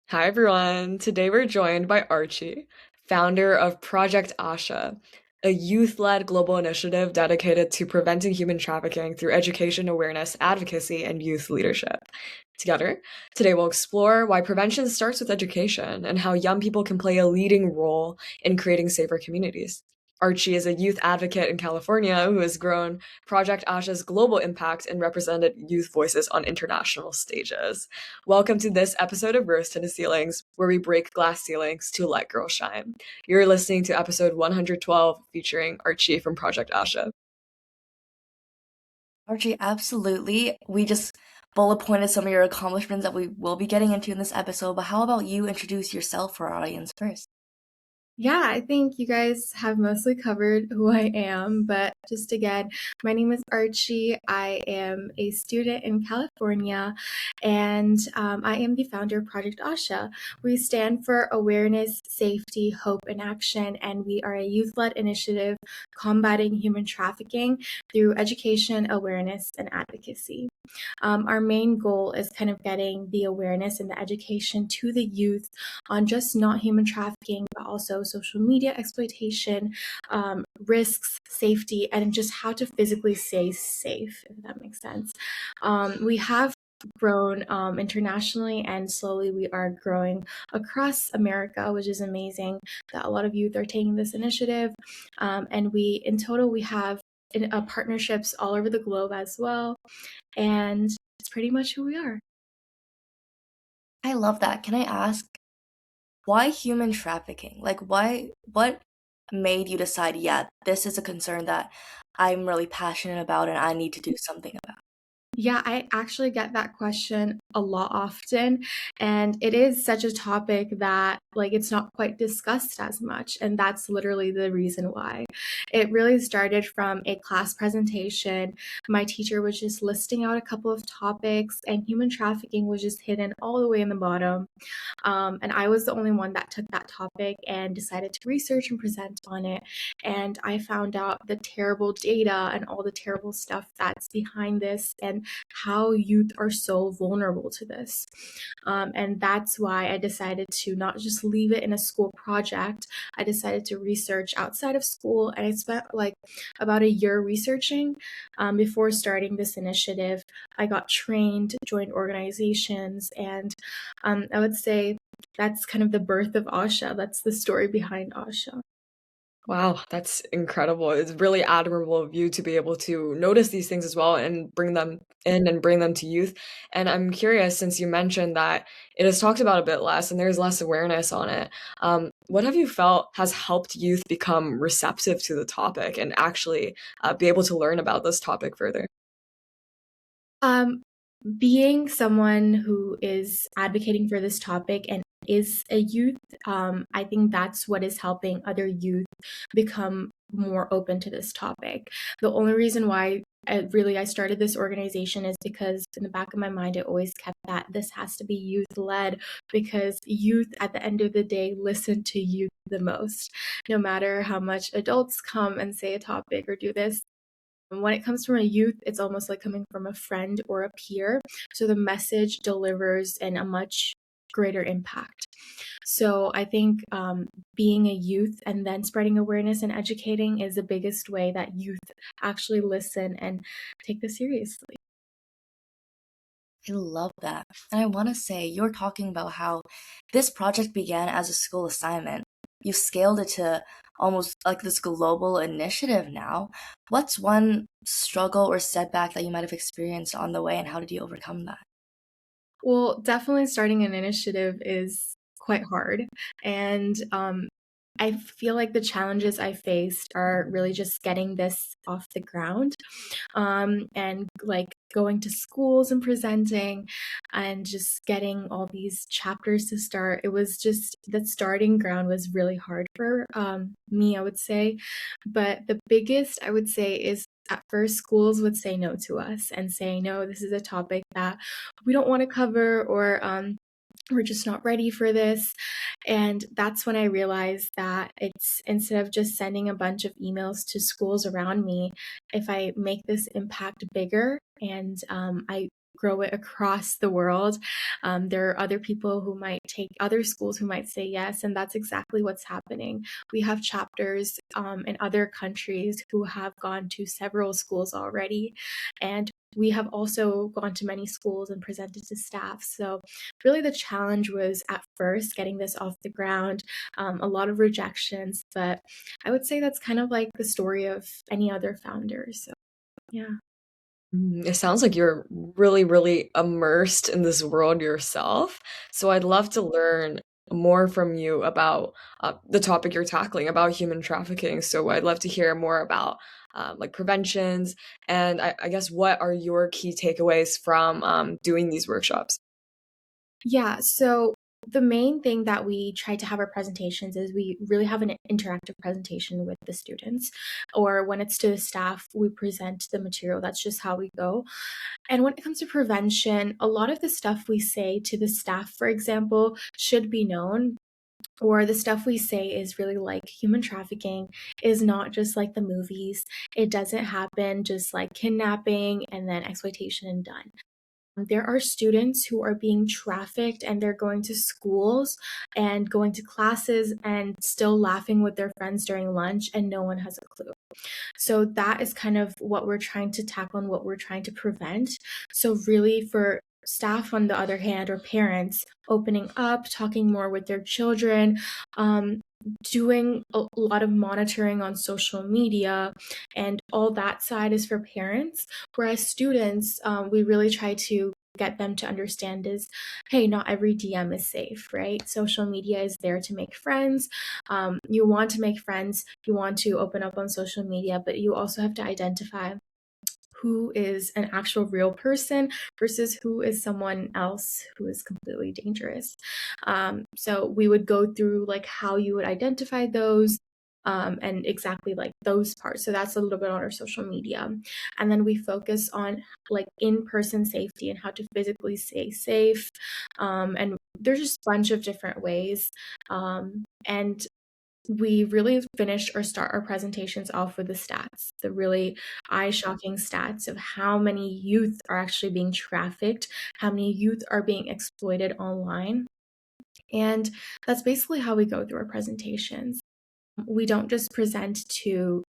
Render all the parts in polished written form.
Hi everyone. Today we're joined by Archie, founder of Project A.S.H.A, a youth-led global initiative dedicated to preventing human trafficking through education, awareness, advocacy, and youth leadership. Together, today we'll explore why prevention starts with education and how young people can play a leading role in creating safer communities. Archie is a youth advocate in California who has grown Project A.S.H.A's global impact and represented youth voices on international stages. Welcome to this episode of Rose Tinted Ceilings, where we break glass ceilings to let girls shine. You're listening to episode 112 featuring Archie from Project A.S.H.A. Archie, absolutely. We just bullet pointed some of your accomplishments that we will be getting into in this episode, but how about you introduce yourself for our audience first? Yeah, I think you guys have mostly covered who I am, but just again, my name is Archie. I am a student in California, and I am the founder of Project A.S.H.A. We stand for Awareness, Safety, Hope, and Action, and we are a youth-led initiative combating human trafficking through education, awareness, and advocacy. Our main goal is kind of getting the awareness and the education to the youth on just not human trafficking, but also social media exploitation, risks, safety, and just how to physically stay safe, if that makes sense. We have grown internationally, and slowly we are growing across America, which is amazing that a lot of youth are taking this initiative. And in total, we have partnerships all over the globe as well. And it's pretty much who we are. I love that. Can I ask, why human trafficking? What made you decide, yeah, this is a concern that I'm really passionate about and I need to do something about? Yeah, I actually get that question a lot often, and it is such a topic that it's not quite discussed as much, and that's literally the reason why. It really started from a class presentation. My teacher was just listing out a couple of topics, and human trafficking was just hidden all the way in the bottom. And I was the only one that took that topic and decided to research and present on it. And I found out the terrible data and all the terrible stuff that's behind this and how youth are so vulnerable to this. And that's why I decided to not just leave it in a school project. I decided to research outside of school, and I spent about a year researching before starting this initiative. I got trained, joined organizations, and I would say that's kind of the birth of A.S.H.A. That's the story behind A.S.H.A. Wow, that's incredible. It's really admirable of you to be able to notice these things as well and bring them in and bring them to youth. And I'm curious, since you mentioned that it is talked about a bit less and there's less awareness on it, what have you felt has helped youth become receptive to the topic and actually be able to learn about this topic further? Um, Being someone who is advocating for this topic and is a youth, I think that's what is helping other youth become more open to this topic. The only reason why I started this organization is because in the back of my mind, I always kept that this has to be youth led, because youth at the end of the day listen to youth the most. No matter how much adults come and say a topic or do this, when it comes from a youth, it's almost like coming from a friend or a peer. So the message delivers in a much greater impact. So I think being a youth and then spreading awareness and educating is the biggest way that youth actually listen and take this seriously. I love that. And I want to say, you're talking about how this project began as a school assignment. You've scaled it to almost like this global initiative now. What's one struggle or setback that you might have experienced on the way, and how did you overcome that? Well, definitely starting an initiative is quite hard. And I feel like the challenges I faced are really just getting this off the ground, and going to schools and presenting and just getting all these chapters to start. It was just the starting ground was really hard for me, I would say. But the biggest, I would say, is at first schools would say no to us and say, no, this is a topic that we don't want to cover, or we're just not ready for this. And that's when I realized that it's instead of just sending a bunch of emails to schools around me, if I make this impact bigger and I grow it across the world. There are other people who might take other schools who might say yes, and that's exactly what's happening. We have chapters in other countries who have gone to several schools already, and we have also gone to many schools and presented to staff. So really the challenge was at first getting this off the ground, a lot of rejections, but I would say that's kind of like the story of any other founder. So yeah. It sounds like you're really, really immersed in this world yourself. So I'd love to learn more from you about the topic you're tackling about human trafficking. So I'd love to hear more about like preventions, and I guess what are your key takeaways from doing these workshops? Yeah, so the main thing that we try to have our presentations is we really have an interactive presentation with the students, or when it's to the staff, we present the material. That's just how we go. And when it comes to prevention, a lot of the stuff we say to the staff, for example, should be known. Or the stuff we say is really like human trafficking is not just like the movies. It doesn't happen just like kidnapping and then exploitation and done. There are students who are being trafficked and they're going to schools and going to classes and still laughing with their friends during lunch, and no one has a clue. So that is kind of what we're trying to tackle and what we're trying to prevent. So really for staff, on the other hand, or parents, opening up, talking more with their children, doing a lot of monitoring on social media, and all that side is for parents. Whereas students, we really try to get them to understand is, hey, not every DM is safe, right? Social media is there to make friends. You want to make friends, you want to open up on social media, but you also have to identify who is an actual real person versus who is someone else who is completely dangerous. So we would go through like how you would identify those, and exactly like those parts. So that's a little bit on our social media. And then we focus on like in-person safety and how to physically stay safe. And there's just a bunch of different ways. And we really finish or start our presentations off with the stats, the really eye-shocking stats of how many youth are actually being trafficked, how many youth are being exploited online. And that's basically how we go through our presentations. We don't just present to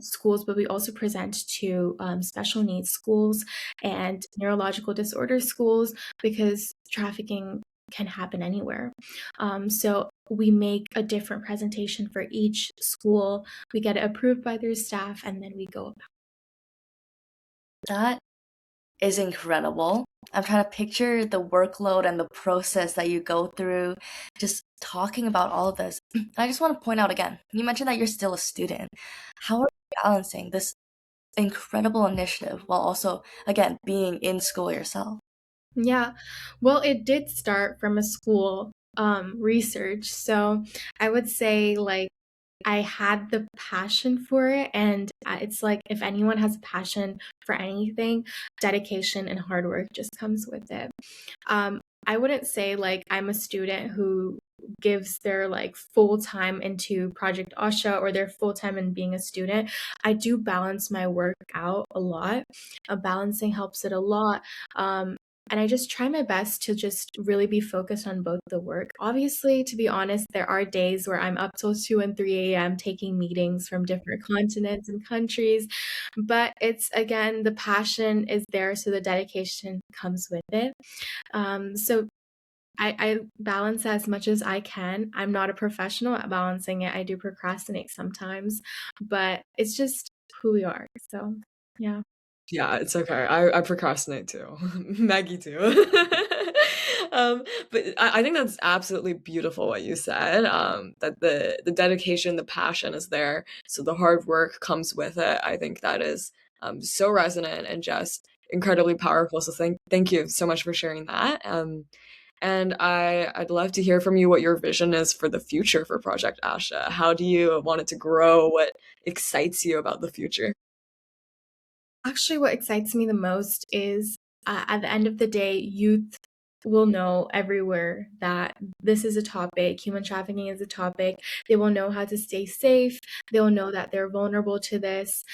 schools, but we also present to special needs schools and neurological disorder schools, because trafficking can happen anywhere. So we make a different presentation for each school. We get it approved by their staff, and then we go about. That is incredible. I'm trying to picture the workload and the process that you go through, just talking about all of this. I just want to point out again, you mentioned that you're still a student. How are you balancing this incredible initiative while also, again, being in school yourself? Yeah, well, it did start from a school research. So I would say, like, I had the passion for it, and it's like if anyone has a passion for anything, dedication and hard work just comes with it. I wouldn't say like I'm a student who gives their like full time into Project A.S.H.A or their full time in being a student. I do balance my work out a lot. Balancing helps it a lot. And I just try my best to just really be focused on both the work. Obviously, to be honest, there are days where I'm up till 2 and 3 a.m. taking meetings from different continents and countries. But it's again, the passion is there, so the dedication comes with it. So I balance as much as I can. I'm not a professional at balancing it. I do procrastinate sometimes, but it's just who we are. So, yeah. Yeah, it's okay. I procrastinate too. Maggie too. But I think that's absolutely beautiful what you said. That the dedication, the passion is there, so the hard work comes with it. I think that is so resonant and just incredibly powerful. So thank you so much for sharing that. And I'd love to hear from you what your vision is for the future for Project Asha. How do you want it to grow? What excites you about the future? Actually, what excites me the most is, at the end of the day, youth will know everywhere that this is a topic, human trafficking is a topic. They will know how to stay safe. They'll know that they're vulnerable to this.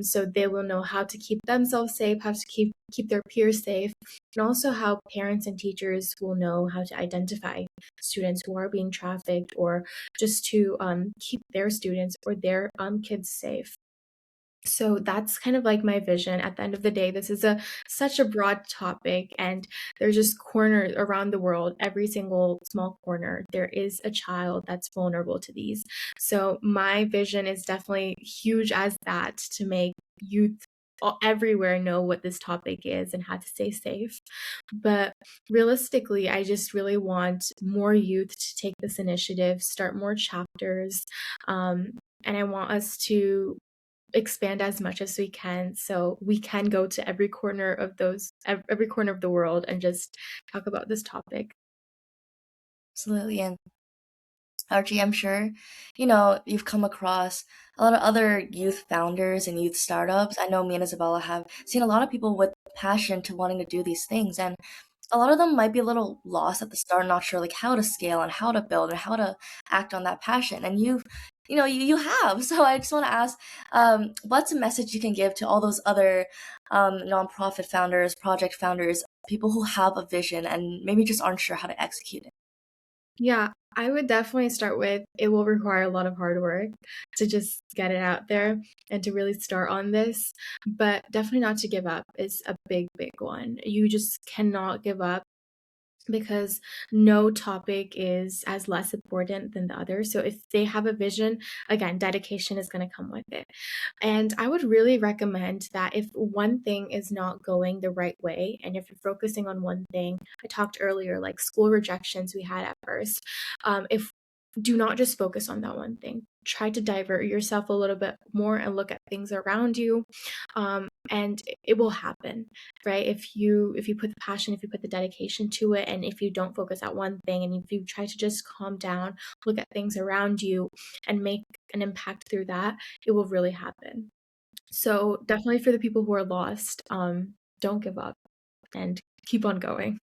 So they will know how to keep themselves safe, how to keep their peers safe, and also how parents and teachers will know how to identify students who are being trafficked, or just to keep their students or their kids safe. So that's kind of like my vision. At the end of the day, this is such a broad topic, and there's just corners around the world. Every single small corner, there is a child that's vulnerable to these. So my vision is definitely huge as that, to make youth everywhere know what this topic is and how to stay safe. But realistically, I just really want more youth to take this initiative, start more chapters, and I want us to expand as much as we can, so we can go to every corner of the world and just talk about this topic. Absolutely. And Archie, I'm sure, you've come across a lot of other youth founders and youth startups. I know me and Isabella have seen a lot of people with passion to wanting to do these things. And a lot of them might be a little lost at the start, not sure like how to scale and how to build and how to act on that passion. And you have. So I just want to ask, what's a message you can give to all those other nonprofit founders, project founders, people who have a vision and maybe just aren't sure how to execute it? Yeah, I would definitely start with, it will require a lot of hard work to just get it out there and to really start on this, but definitely not to give up is a big, big one. You just cannot give up, because no topic is as less important than the other. So if they have a vision, again, dedication is going to come with it. And I would really recommend that if one thing is not going the right way, and if you're focusing on one thing, I talked earlier, like school rejections we had at first, if do not just focus on that one thing. Try to divert yourself a little bit more and look at things around you, and it will happen, right? If you put the passion, if you put the dedication to it, and if you don't focus at one thing, and if you try to just calm down, look at things around you, and make an impact through that, it will really happen. So definitely for the people who are lost, don't give up and keep on going.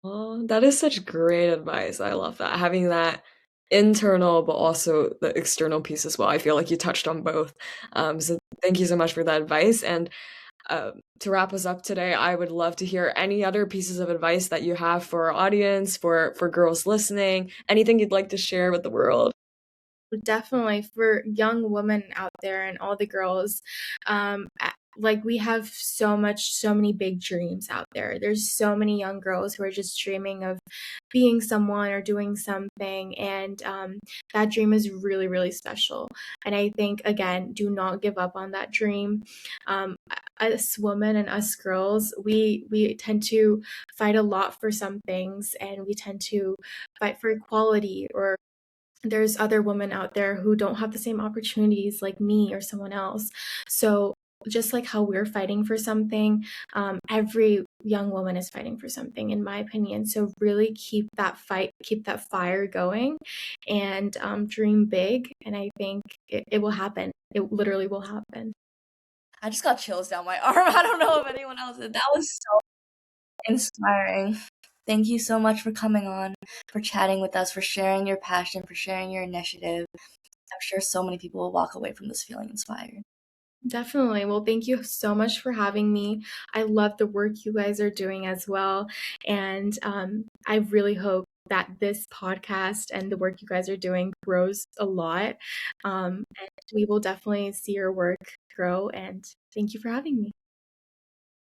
Oh, that is such great advice. I love that. Having that internal, but also the external piece as well. I feel like you touched on both. So thank you so much for that advice. And to wrap us up today, I would love to hear any other pieces of advice that you have for our audience, for girls listening, anything you'd like to share with the world. Definitely for young women out there and all the girls, like we have so many big dreams out there. There's so many young girls who are just dreaming of being someone or doing something, and that dream is really, really special. And I think, again, do not give up on that dream. Um, us women and us girls, we tend to fight a lot for some things, and we tend to fight for equality, or there's other women out there who don't have the same opportunities like me or someone else. So just like how we're fighting for something, every young woman is fighting for something, in my opinion. So really keep that fight, keep that fire going, and dream big. And I think it will happen. It literally will happen. I just got chills down my arm. I don't know if anyone else did. That was so inspiring. Thank you so much for coming on, for chatting with us, for sharing your passion, for sharing your initiative. I'm sure so many people will walk away from this feeling inspired. Definitely. Well, thank you so much for having me. I love the work you guys are doing as well. And I really hope that this podcast and the work you guys are doing grows a lot. And we will definitely see your work grow. And thank you for having me.